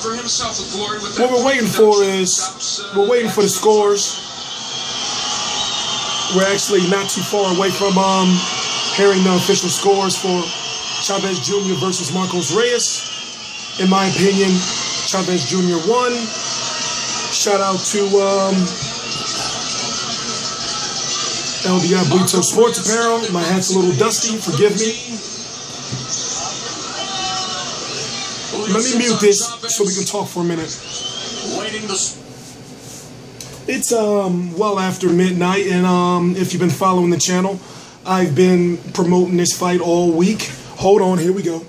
What we're waiting for is, we're waiting for the scores. We're actually not too far away from hearing the official scores for Chavez Jr. versus Marcos Reyes. In my opinion, Chavez Jr. won. Shout out to LDI Blito Sports Apparel. My hat's a little dusty, forgive me. Let me mute this so we can talk for a minute. It's well after midnight, and if you've been following the channel, I've been promoting this fight all week. Hold on, here we go.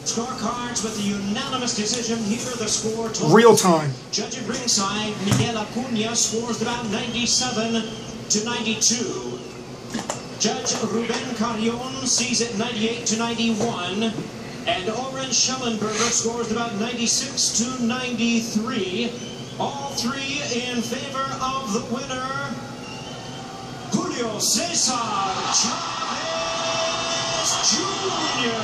Scorecards with the unanimous decision. Here the score. Real time. Judge at ringside, Miguel Acuna scores about 97-92. Judge Ruben Carrion sees it 98-91. And Oren Schellenberger scores about 96-93. All three in favor of the winner, Julio Cesar Chavez Jr.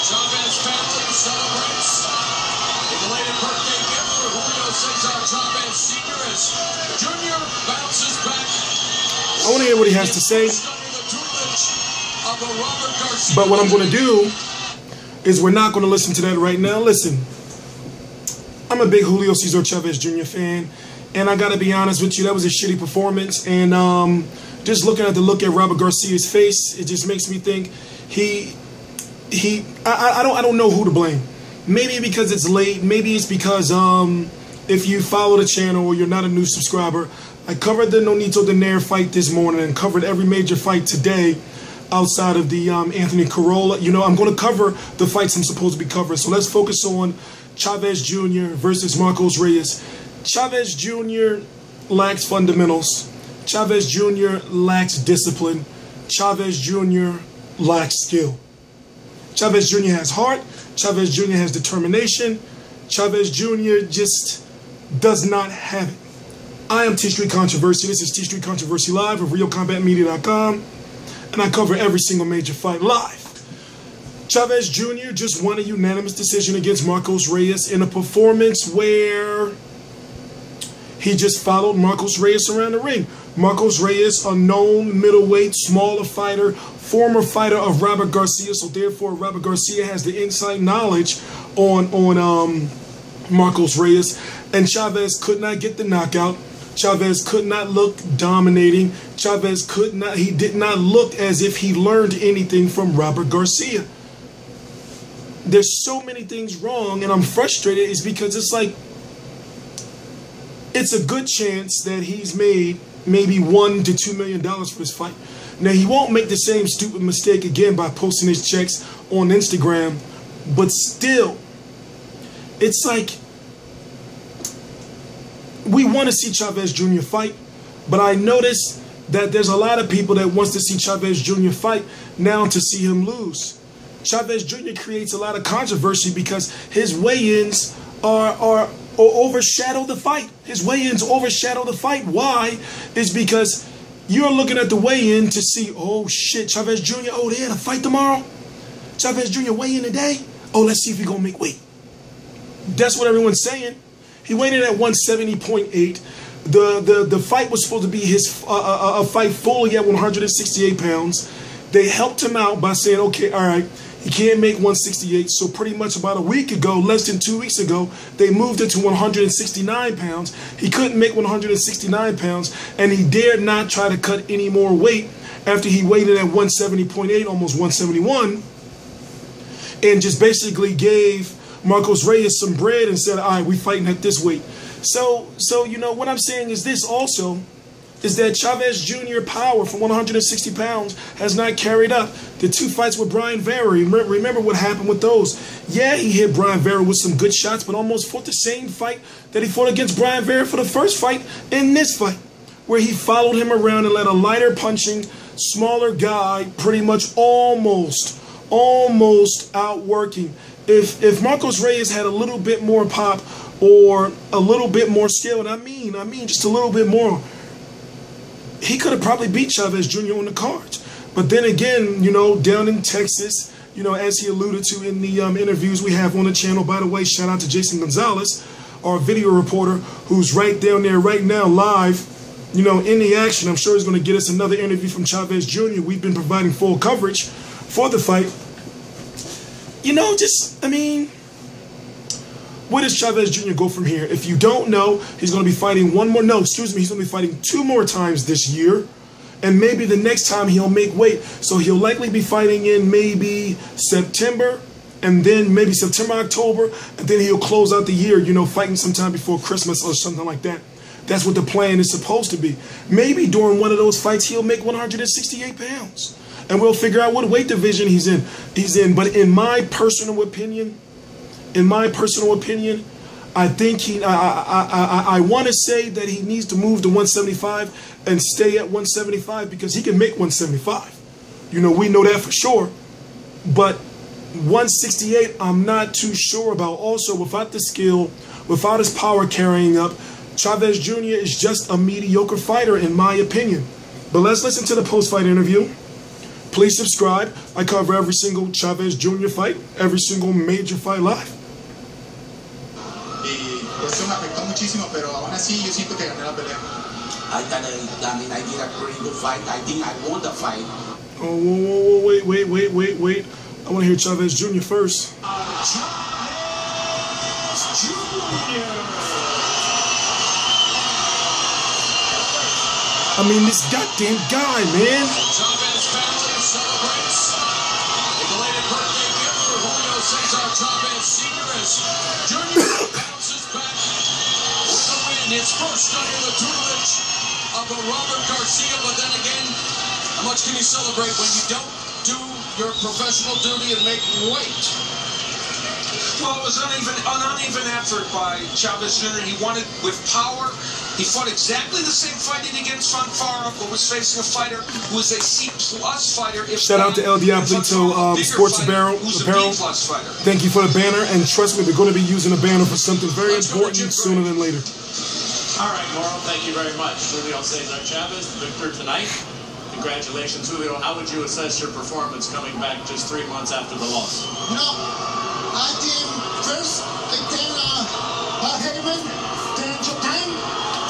Chavez family celebrates a belated birthday gift for Julio Cesar Chavez Sr. as Jr. bounces back. I want to hear what he has to say. But what I'm going to do is we're not going to listen to that right now. Listen, I'm a big Julio Cesar Chavez Jr. fan, and I got to be honest with you, that was a shitty performance. And just looking at the look at Robert Garcia's face, it just makes me think I don't know who to blame. Maybe because it's late. Maybe it's because if you follow the channel or you're not a new subscriber, I covered the Nonito Donaire fight this morning and covered every major fight today outside of the Anthony Corolla. You know, I'm going to cover the fights I'm supposed to be covering. So let's focus on Chavez Jr. versus Marcos Reyes. Chavez Jr. lacks fundamentals. Chavez Jr. lacks discipline. Chavez Jr. lacks skill. Chavez Jr. has heart. Chavez Jr. has determination. Chavez Jr. just does not have it. I am T Street Controversy. This is T Street Controversy Live of RealCombatMedia.com, and I cover every single major fight live. Chavez Jr. just won a unanimous decision against Marcos Reyes in a performance where he just followed Marcos Reyes around the ring. Marcos Reyes, a known middleweight, smaller fighter, former fighter of Robert Garcia, so therefore Robert Garcia has the inside knowledge on Marcos Reyes, and Chavez could not get the knockout. Chavez could not look dominating. Chavez he did not look as if he learned anything from Robert Garcia. There's so many things wrong, and I'm frustrated is because it's like, it's a good chance that he's made maybe $1 to $2 million for his fight. Now, he won't make the same stupid mistake again by posting his checks on Instagram, but still, it's like, we want to see Chavez Jr. fight, but I notice that there's a lot of people that wants to see Chavez Jr. fight now to see him lose. Chavez Jr. creates a lot of controversy because his weigh-ins are overshadow the fight. His weigh-ins overshadow the fight. Why? Is because you're looking at the weigh-in to see, oh shit, Chavez Jr., oh, they had a fight tomorrow? Chavez Jr. weigh in today? Oh, let's see if he's going to make weight. That's what everyone's saying. He weighed in at 170.8. The fight was supposed to be his a fight fully at 168 pounds. They helped him out by saying, okay, all right, he can't make 168. So pretty much about a week ago, less than 2 weeks ago, they moved it to 169 pounds. He couldn't make 169 pounds, and he dared not try to cut any more weight after he weighed in at 170.8, almost 171, and just basically gave Marcos Reyes some bread and said, all right, we fighting at this weight. So you know, what I'm saying is this also, is that Chavez Jr. power from 160 pounds has not carried up. The two fights with Brian Vera, remember what happened with those. Yeah, he hit Brian Vera with some good shots, but almost fought the same fight that he fought against Brian Vera for the first fight in this fight, where he followed him around and let a lighter punching, smaller guy pretty much almost outworking. If Marcos Reyes had a little bit more pop or a little bit more skill, and I mean just a little bit more, he could have probably beat Chavez Jr. on the cards. But then again, you know, down in Texas, you know, as he alluded to in the interviews we have on the channel, by the way, shout out to Jason Gonzalez, our video reporter, who's right down there right now live, you know, in the action. I'm sure he's going to get us another interview from Chavez Jr. We've been providing full coverage for the fight. You know, just, I mean, where does Chavez Jr. go from here? If you don't know, he's going to be fighting he's going to be fighting 2 more times this year. And maybe the next time he'll make weight. So he'll likely be fighting in maybe September, and then maybe September, October, and then he'll close out the year, you know, fighting sometime before Christmas or something like that. That's what the plan is supposed to be. Maybe during one of those fights, he'll make 168 pounds. And we'll figure out what weight division he's in. But in my personal opinion, I think I want to say that he needs to move to 175 and stay at 175 because he can make 175. You know, we know that for sure. But 168, I'm not too sure about. Also, without the skill, without his power carrying up, Chavez Jr. is just a mediocre fighter in my opinion. But let's listen to the post-fight interview. Please subscribe. I cover every single Chavez Jr. fight, every single major fight live. Eso me afectó muchísimo, pero aún así yo siento que gané la pelea. I did a pretty good fight. I think I won the fight. Oh, whoa, wait. I want to hear Chavez Jr. first. Chavez Jr. I mean, this goddamn guy, man. Chavez family celebrates a belated birthday gift for Julio Cesar Chavez Sr. as Jr. bounces back with a win. His first under the tutelage of Robert Garcia, but then again, how much can you celebrate when you don't do your professional duty and make weight? Well, it was an uneven effort by Chavez Jr. He won it with power. He fought exactly the same fighting against Fonfara, but was facing a fighter who is a C-plus fighter. Shout out to El Diablito Sports Apparel. Thank you for the banner, and trust me, we're going to be using a banner for something very important sooner than later. All right, Mauro, thank you very much. Julio Cesar Chavez, the victor tonight. Congratulations, Julio. How would you assess your performance coming back just 3 months after the loss? You know, I think first I thank Heyman, thank SHOWTIME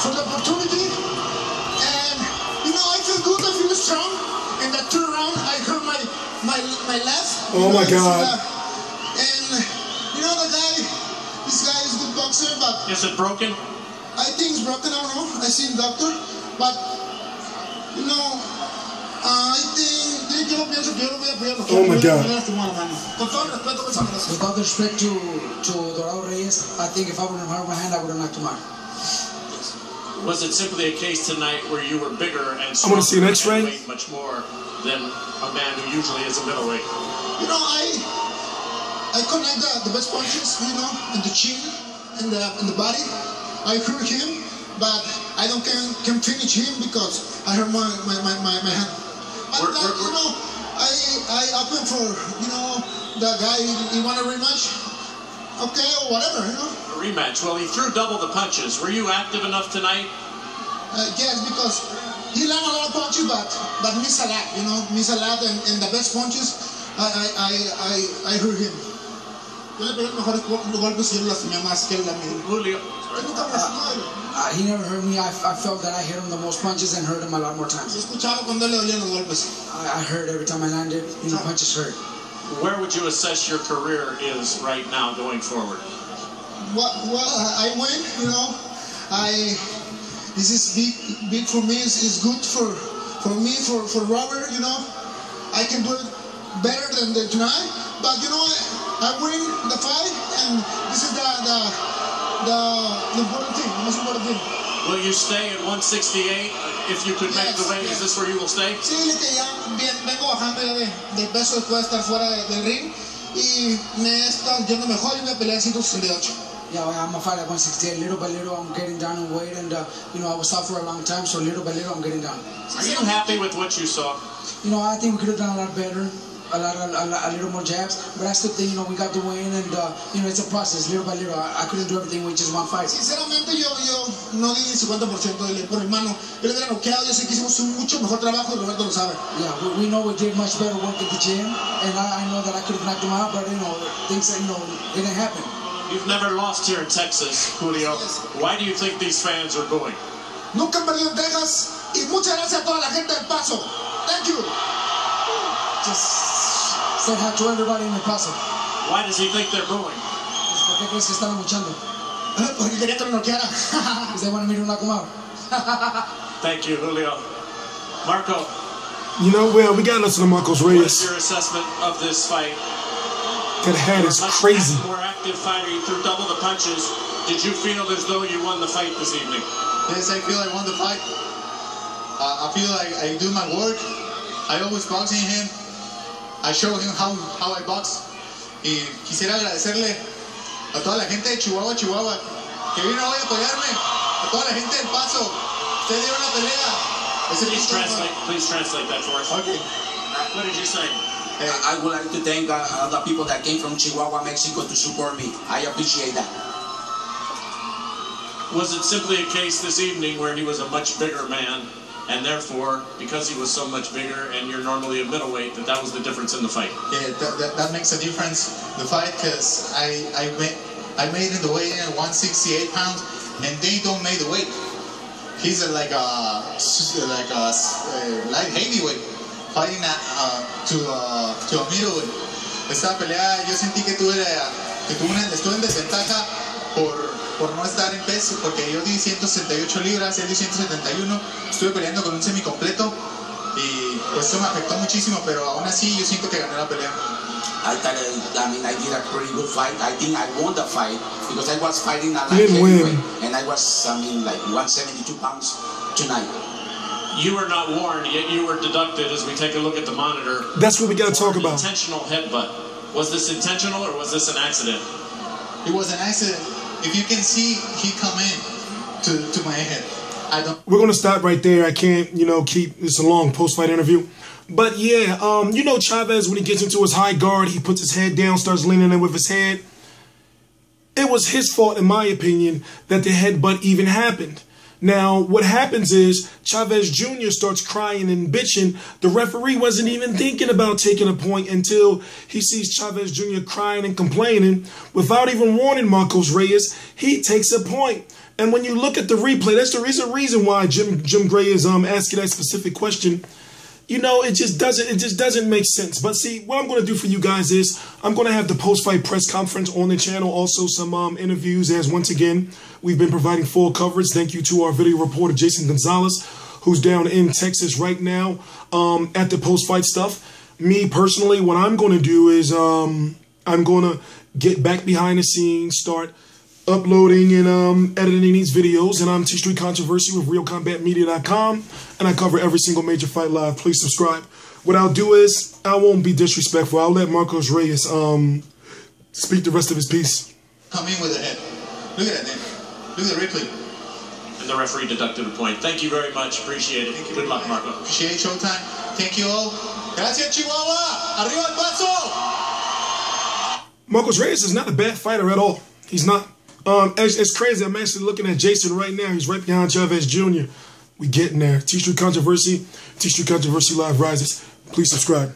for the opportunity. And, you know, I feel good, I feel strong. In that third round, I hurt my left. Oh, my God. And, you know, this guy is a good boxer, but... Is it broken? I think it's broken, I don't know. I seen doctor, but you know, I think oh my God. With all respect to Dorado Reyes, I think if I would have hurt my hand, I would have knocked him out. Was it simply a case tonight where you were bigger and I want to see an X-ray. weighed much more than a man who usually is a middleweight? You know, I connect the best punches, you know, in the chin, in the body. I hurt him, but I don't can finish him because I hurt my hand. But you know, I open for, you know, the guy he want a rematch, okay, or whatever, you know. A rematch. Well, he threw double the punches. Were you active enough tonight? Yes, because he landed a lot of punches, but miss a lot, you know, miss a lot, and the best punches, I hurt him. Julio. He never hurt me. I felt that I hit him the most punches and hurt him a lot more times. I hurt every time I landed. You know, punches hurt. Where would you assess your career is right now going forward? Well, I win. You know, this is big for me. It's good for me, for Robert. You know, I can do it better than tonight. But you know, I win the fight, and this is the important thing, the most important thing. Will you stay at 168 if you could make the weight? Is this where you will stay? Sí, que ya vengo bajando del peso después de estar fuera del ring y me está yendo mejor y voy a pelear 168. Yeah, I'm a fight at 168. Little by little, I'm getting down in weight, and you know, I was out for a long time, so little by little, I'm getting down. Are you happy with what you saw? You know, I think we could have done a lot better. a little more jabs, but I still think, you know, we got the win, and you know, it's a process, little by little. I couldn't do everything with just one fight. Sinceramente yo no di el 50% de por hermano. Él hubiera noqueado, yo sé que hicimos un mucho mejor trabajo y Roberto lo sabe. Yeah, we know we did much better work at the gym, and I know that I could have knocked him out, but you know, things that, you know, it didn't happen. You've never lost here in Texas, Julio. Why do you think these fans are booing? Nunca han perdido en Texas y muchas gracias a toda la gente del Paso. Thank you. Just said hi to everybody in the Paso. Why does he think they're booing? ¿Por qué crees que están luchando? Porque quería que lo noqueara. Because they wanted me to knock him out. Thank you, Julio. Marco. You know, well, we got to listen to Marcos Reyes. What is your assessment of this fight? That head is crazy. More active fighter. You threw double the punches. Did you feel as though you won the fight this evening? Yes, I feel I won the fight. I feel like I do my work. I always boxing him. I show him how I box. Y quisiera agradecerle a toda la gente de Chihuahua, que vino hoy a apoyarme. A toda la gente del Paso. Ustedes dieron la pelea. Please translate that for us. Okay. What did you say? I would like to thank all the people that came from Chihuahua, Mexico to support me. I appreciate that. Was it simply a case this evening where he was a much bigger man, and therefore, because he was so much bigger and you're normally a middleweight, that was the difference in the fight? Yeah, that makes a difference, the fight, because I made it the weight in at 168 pounds, and they don't make the weight. He's like a light heavyweight, fighting to a middleweight. Esta pelea yo sentí que estuve en desventaja por no estar en peso, porque yo di 168 libras, él di 171, estuve peleando con un semicompleto y pues eso me afectó muchísimo, pero aún así yo siento que gané la pelea. I did a pretty good fight. I think I won the fight because I was fighting a light heavyweight, and I was, like 172 pounds tonight. You were not warned, yet you were deducted as we take a look at the monitor. That's what we got to talk about. Intentional headbutt. Was this intentional or was this an accident? It was an accident. If you can see, he come in to my head. We're going to stop right there. I can't, keep this a long post-fight interview. But yeah, Chavez, when he gets into his high guard, he puts his head down, starts leaning in with his head. It was his fault, in my opinion, that the headbutt even happened. Now, what happens is Chavez Jr. starts crying and bitching. The referee wasn't even thinking about taking a point until he sees Chavez Jr. crying and complaining. Without even warning Marcos Reyes, he takes a point. And when you look at the replay, that's the reason why Jim Gray is asking that specific question. It just doesn't make sense. But see, what I'm going to do for you guys is I'm going to have the post-fight press conference on the channel. Also some interviews, as once again, we've been providing full coverage. Thank you to our video reporter, Jason Gonzalez, who's down in Texas right now at the post-fight stuff. Me, personally, what I'm going to do is I'm going to get back behind the scenes, start uploading and editing these videos, and I'm T-Street Controversy with RealCombatMedia.com, and I cover every single major fight live. Please subscribe. What I'll do is, I won't be disrespectful. I'll let Marcos Reyes speak the rest of his piece. Come in with the head. Look at that, man. Look at the replay. And the referee deducted a point. Thank you very much. Appreciate it. Good luck, Marco. Appreciate Showtime. Thank you all. Gracias, Chihuahua. Arriba el Paso. Marcos Reyes is not a bad fighter at all. He's not. It's crazy. I'm actually looking at Jason right now. He's right behind Chavez Jr. We getting there. T-Street Controversy Live rises. Please subscribe.